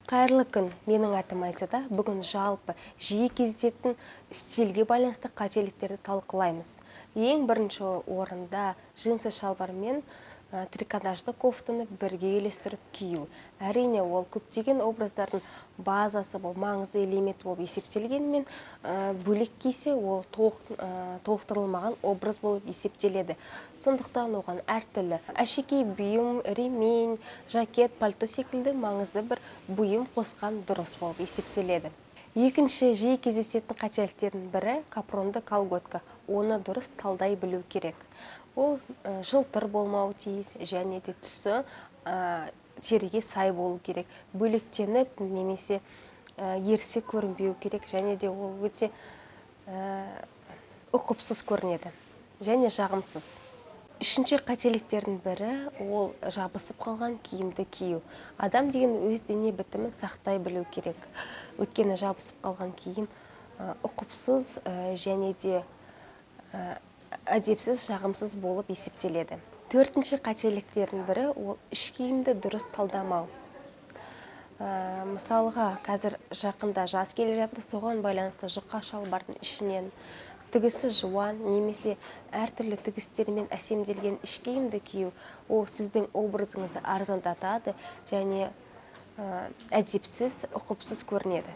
Қайырлы күн, менің атым Айзада. Бүгін жалпы жиі кездесетін стильге байланысты қателіктерді талқылаймыз. Ең бірінші орында джинсы шалбар мен трикотажды кофтаны бірге үйлестіріп кию. Әрине, ол көптеген образдардың базасы, бұл маңызды элемент болып есептелгенмен, бөлек кисе ол толықтырылмаған образ болып есептеледі. Сондықтан оған әртүрлі әшекей бұйым, ремень, жакет, пальто секілді маңызды бір бұйым қосқан дұрыс болып есептеледі. Екінші жиі кездесетін қателіктердің бірі капронды колготка. Оны дұрыс талдай білу керек. Ол жылтыр болмау тиіс, және де түсі теріге сай болу керек. Бөлектеніп немесе ерсе көрінбеу керек, және де ол өте ұқыпсыз көрінеді және жағымсыз. Үшінші қателіктердің бірі ол жабысып қалған киімді кию. Адам деген өз дене бітімін сақтай білу керек. Өйткені жабысып қалған киім ұқыпсыз және де әдепсіз, жағымсыз болып есептеледі. Төртінші қателіктердің бірі ол іш киімді дұрыс талдамау. Мысалға, қазір жақында жаз келе жатыр, соған байланысты жұқа шалбардың ішінен тігісі жуан немесе әртүрлі тігістермен әсемделген іш киімді кию, ол сіздің образыңызды арзандатады және әдепсіз, ұқыпсыз көрінеді.